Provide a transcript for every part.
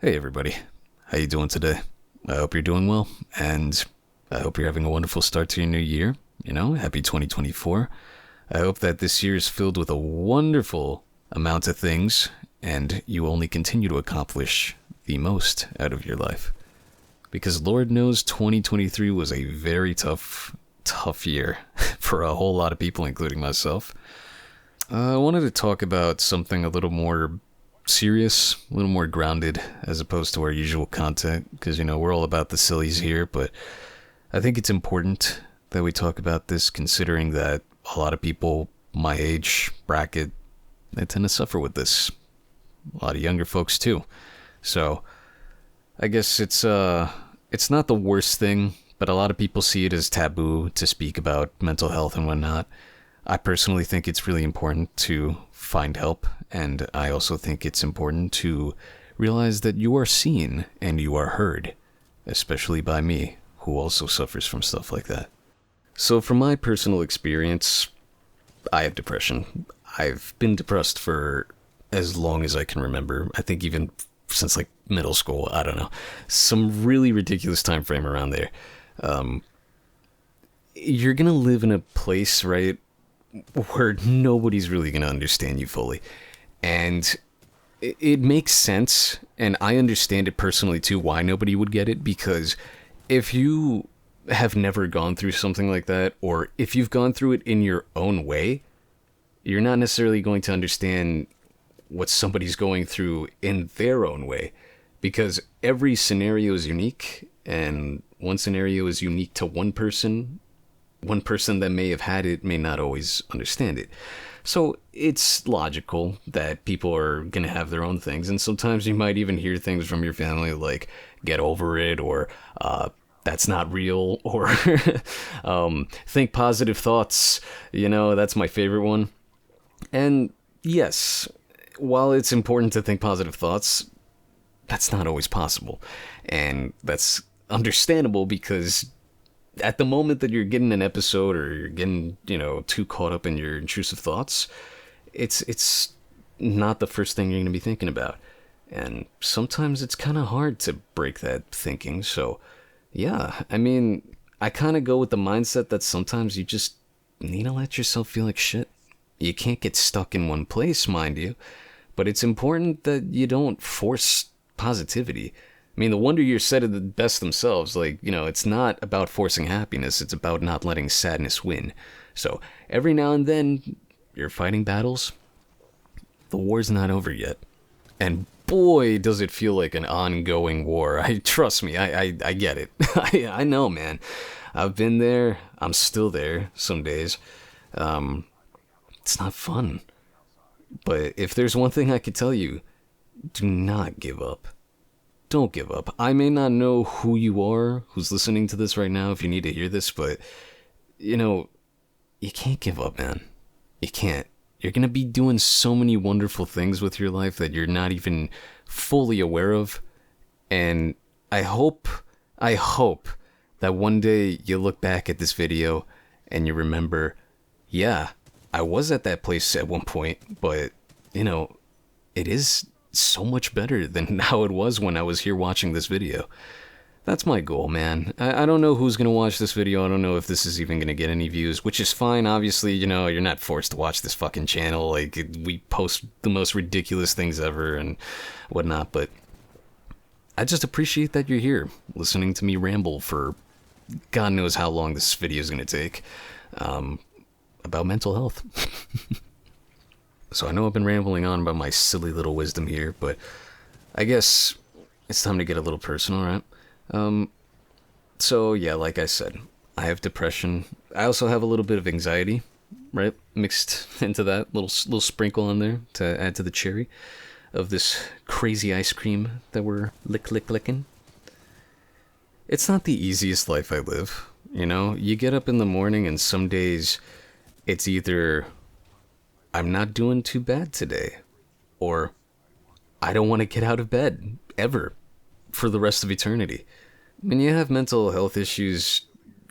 Hey everybody, how you doing today? I hope you're doing well, and I hope you're having a wonderful start to your new year. Happy 2024. I hope that this year is filled with a wonderful amount of things, and you only continue to accomplish the most out of your life. Because Lord knows 2023 was a very tough year for a whole lot of people, including myself. I wanted to talk about something a little more serious, a little more grounded as opposed to our usual content, because we're all about the sillies here, but I think it's important that we talk about this, considering that a lot of people my age bracket, they tend to suffer with this. A lot of younger folks too. So I guess it's not the worst thing, but a lot of people see it as taboo to speak about mental health and whatnot. I personally think it's really important to find help, and I also think it's important to realize that you are seen and you are heard, especially by me, who also suffers from stuff like that. So from my personal experience, I have depression. I've been depressed for as long as I can remember. I think even since like middle school, I don't know. Some really ridiculous time frame around there. You're gonna live in a place, right, where nobody's really going to understand you fully. And it makes sense, and I understand it personally too, why nobody would get it, because if you have never gone through something like that, or if you've gone through it in your own way, you're not necessarily going to understand what somebody's going through in their own way, because every scenario is unique, and one scenario is unique to one person. One person that may have had it may not always understand it. So it's logical that people are going to have their own things. And sometimes you might even hear things from your family like, get over it, or that's not real, or think positive thoughts. That's my favorite one. And yes, while it's important to think positive thoughts, that's not always possible. And that's understandable, because at the moment that you're getting an episode, or you're getting, too caught up in your intrusive thoughts, it's not the first thing you're going to be thinking about. And sometimes it's kind of hard to break that thinking. So, yeah, I kind of go with the mindset that sometimes you just need to let yourself feel like shit. You can't get stuck in one place, mind you, but it's important that you don't force positivity. The Wonder Years said it the best themselves. It's not about forcing happiness. It's about not letting sadness win. So every now and then, you're fighting battles. The war's not over yet. And boy, does it feel like an ongoing war. Trust me, I get it. I know, man. I've been there. I'm still there some days. It's not fun. But if there's one thing I could tell you, do not give up. Don't give up. I may not know who you are, who's listening to this right now, if you need to hear this, but, you can't give up, man. You can't. You're going to be doing so many wonderful things with your life that you're not even fully aware of. And I hope that one day you look back at this video and you remember, yeah, I was at that place at one point, but, it is so much better than how it was when I was here watching this video. That's my goal, man. I don't know who's going to watch this video. I don't know if this is even going to get any views, which is fine. Obviously, you're not forced to watch this fucking channel. We post the most ridiculous things ever and whatnot, but I just appreciate that you're here listening to me ramble for God knows how long this video is going to take about mental health. So I know I've been rambling on about my silly little wisdom here, but I guess it's time to get a little personal, right? So yeah, like I said, I have depression. I also have a little bit of anxiety, right? Mixed into that little sprinkle on there to add to the cherry of this crazy ice cream that we're licking. It's not the easiest life I live, You get up in the morning and some days it's either I'm not doing too bad today, or I don't want to get out of bed ever for the rest of eternity. When you have mental health issues,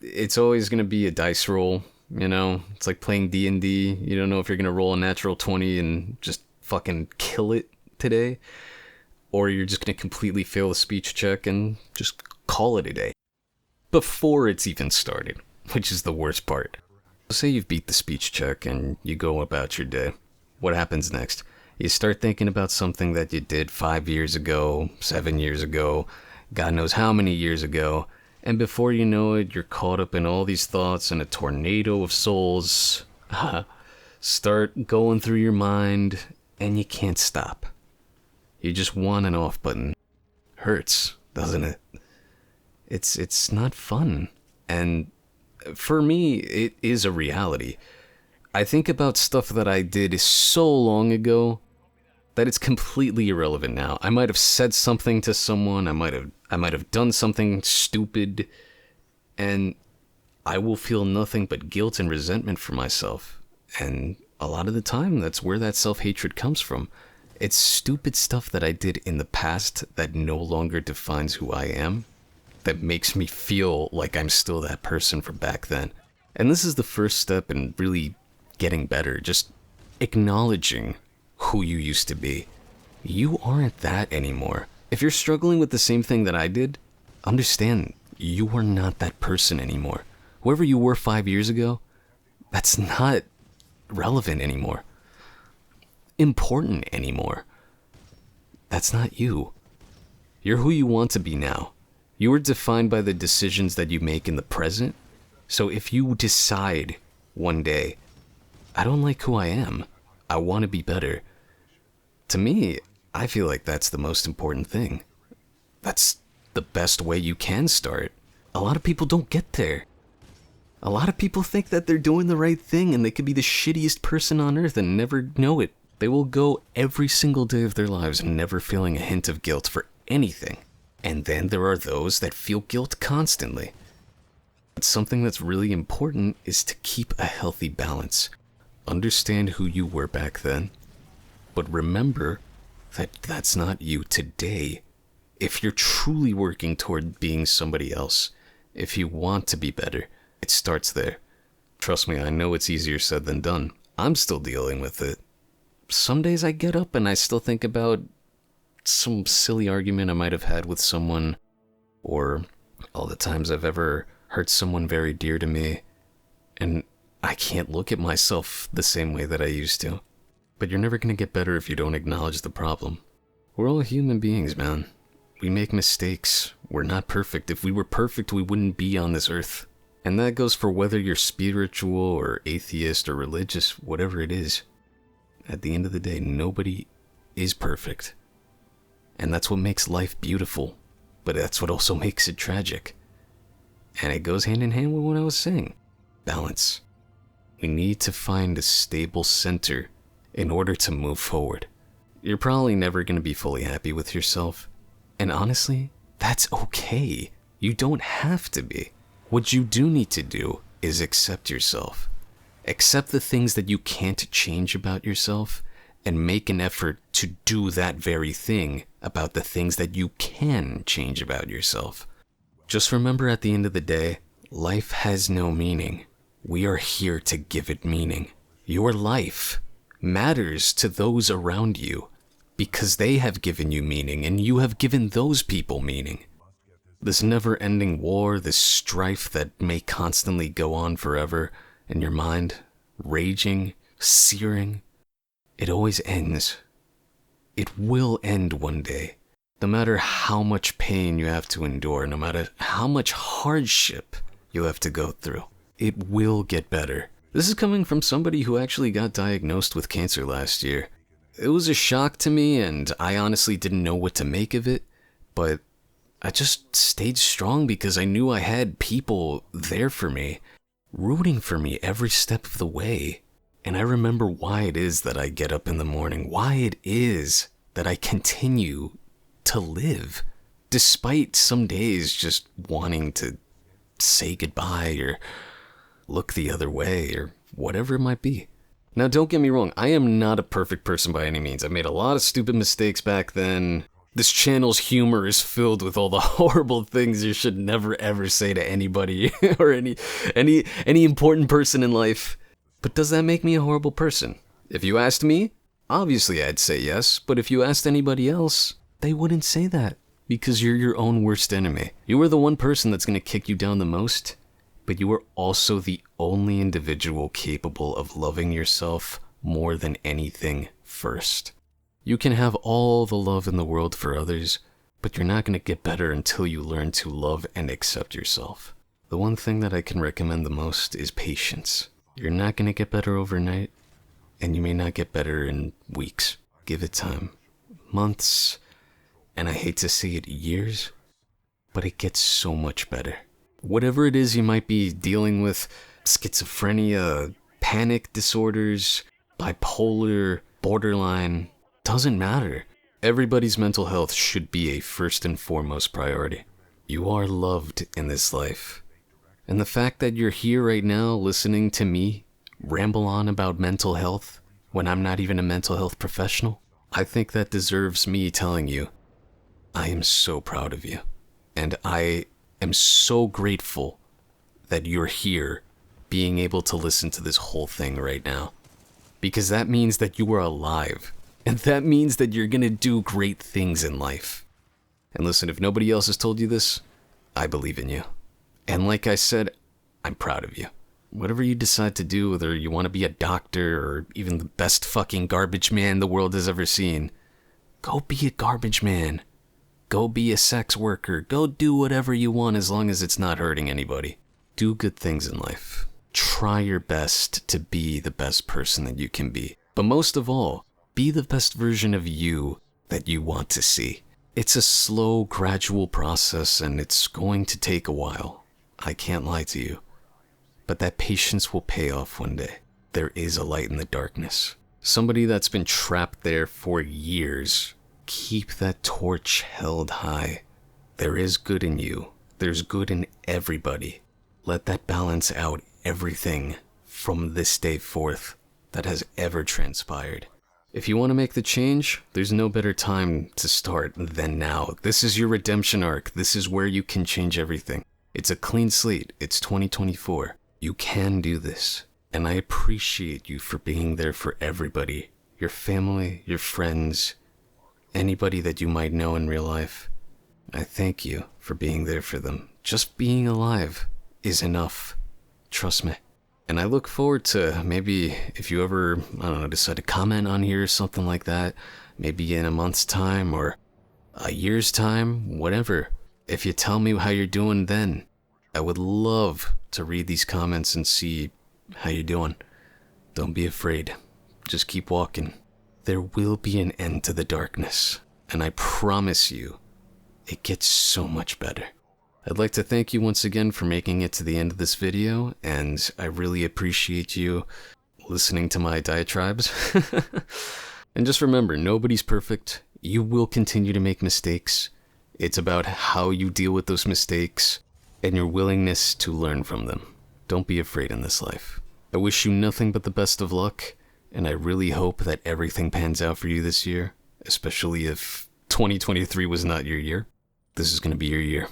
it's always going to be a dice roll, It's like playing D&D. You don't know if you're going to roll a natural 20 and just fucking kill it today, or you're just going to completely fail the speech check and just call it a day. Before it's even started, which is the worst part. Say you've beat the speech check and you go about your day. What happens next? You start thinking about something that you did 5 years ago, 7 years ago, God knows how many years ago, and before you know it, you're caught up in all these thoughts and a tornado of souls start going through your mind, and you can't stop. You just want an off button. Hurts, doesn't it? It's not fun. And for me, it is a reality. I think about stuff that I did so long ago that it's completely irrelevant now. I might have said something to someone, I might have done something stupid, and I will feel nothing but guilt and resentment for myself. And a lot of the time, that's where that self-hatred comes from. It's stupid stuff that I did in the past that no longer defines who I am, that makes me feel like I'm still that person from back then. And this is the first step in really getting better, just acknowledging who you used to be. You aren't that anymore. If you're struggling with the same thing that I did, understand you are not that person anymore. Whoever you were 5 years ago, that's not relevant anymore. Important anymore. That's not you. You're who you want to be now. You are defined by the decisions that you make in the present. So if you decide one day, I don't like who I am, I want to be better, to me, I feel like that's the most important thing. That's the best way you can start. A lot of people don't get there. A lot of people think that they're doing the right thing and they could be the shittiest person on earth and never know it. They will go every single day of their lives never feeling a hint of guilt for anything. And then there are those that feel guilt constantly. But something that's really important is to keep a healthy balance. Understand who you were back then, but remember that that's not you today. If you're truly working toward being somebody else, if you want to be better, it starts there. Trust me, I know it's easier said than done. I'm still dealing with it. Some days I get up and I still think about some silly argument I might have had with someone, or all the times I've ever hurt someone very dear to me, and I can't look at myself the same way that I used to. But you're never gonna get better if you don't acknowledge the problem. We're all human beings, man. We make mistakes. We're not perfect. If we were perfect, we wouldn't be on this earth. And that goes for whether you're spiritual or atheist or religious, whatever it is. At the end of the day, nobody is perfect. And that's what makes life beautiful. But that's what also makes it tragic. And it goes hand in hand with what I was saying. Balance. We need to find a stable center in order to move forward. You're probably never going to be fully happy with yourself. And honestly, that's okay. You don't have to be. What you do need to do is accept yourself. Accept the things that you can't change about yourself and make an effort to do that very thing about the things that you can change about yourself. Just remember, at the end of the day, life has no meaning. We are here to give it meaning. Your life matters to those around you because they have given you meaning and you have given those people meaning. This never-ending war, this strife that may constantly go on forever in your mind, raging, searing, it always ends. It will end one day. No matter how much pain you have to endure, no matter how much hardship you have to go through, it will get better. This is coming from somebody who actually got diagnosed with cancer last year. It was a shock to me, and I honestly didn't know what to make of it, but I just stayed strong because I knew I had people there for me, rooting for me every step of the way. And I remember why it is that I get up in the morning, why it is that I continue to live, despite some days just wanting to say goodbye or look the other way or whatever it might be. Now, don't get me wrong, I am not a perfect person by any means. I made a lot of stupid mistakes back then. This channel's humor is filled with all the horrible things you should never ever say to anybody or any important person in life. But does that make me a horrible person? If you asked me, obviously I'd say yes, but if you asked anybody else, They wouldn't say that because you're your own worst enemy. You are the one person that's going to kick you down the most, but you are also the only individual capable of loving yourself more than anything first. You can have all the love in the world for others, but you're not going to get better until you learn to love and accept yourself. The one thing that I can recommend the most is patience. You're not going to get better overnight, and you may not get better in weeks. Give it time. Months, and I hate to say it, years, but it gets so much better. Whatever it is you might be dealing with, schizophrenia, panic disorders, bipolar, borderline, doesn't matter. Everybody's mental health should be a first and foremost priority. You are loved in this life. And the fact that you're here right now listening to me ramble on about mental health when I'm not even a mental health professional, I think that deserves me telling you, I am so proud of you. And I am so grateful that you're here being able to listen to this whole thing right now. Because that means that you are alive. And that means that you're gonna do great things in life. And listen, if nobody else has told you this, I believe in you. And like I said, I'm proud of you. Whatever you decide to do, whether you want to be a doctor or even the best fucking garbage man the world has ever seen, go be a garbage man. Go be a sex worker. Go do whatever you want as long as it's not hurting anybody. Do good things in life. Try your best to be the best person that you can be. But most of all, be the best version of you that you want to see. It's a slow, gradual process, and it's going to take a while. I can't lie to you. But that patience will pay off one day. There is a light in the darkness. Somebody that's been trapped there for years. Keep that torch held high. There is good in you. There's good in everybody. Let that balance out everything from this day forth that has ever transpired. If you want to make the change, there's no better time to start than now. This is your redemption arc. This is where you can change everything. It's a clean slate. It's 2024. You can do this. And I appreciate you for being there for everybody. Your family, your friends, anybody that you might know in real life. I thank you for being there for them. Just being alive is enough. Trust me. And I look forward to maybe if you ever, decide to comment on here or something like that, maybe in a month's time or a year's time, whatever. If you tell me how you're doing then, I would love to read these comments and see how you're doing. Don't be afraid. Just keep walking. There will be an end to the darkness, and I promise you, it gets so much better. I'd like to thank you once again for making it to the end of this video, and I really appreciate you listening to my diatribes. And just remember, nobody's perfect. You will continue to make mistakes. It's about how you deal with those mistakes and your willingness to learn from them. Don't be afraid in this life. I wish you nothing but the best of luck, and I really hope that everything pans out for you this year, especially if 2023 was not your year. This is going to be your year.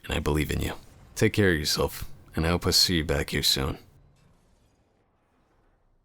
And I believe in you. Take care of yourself, and I hope I see you back here soon.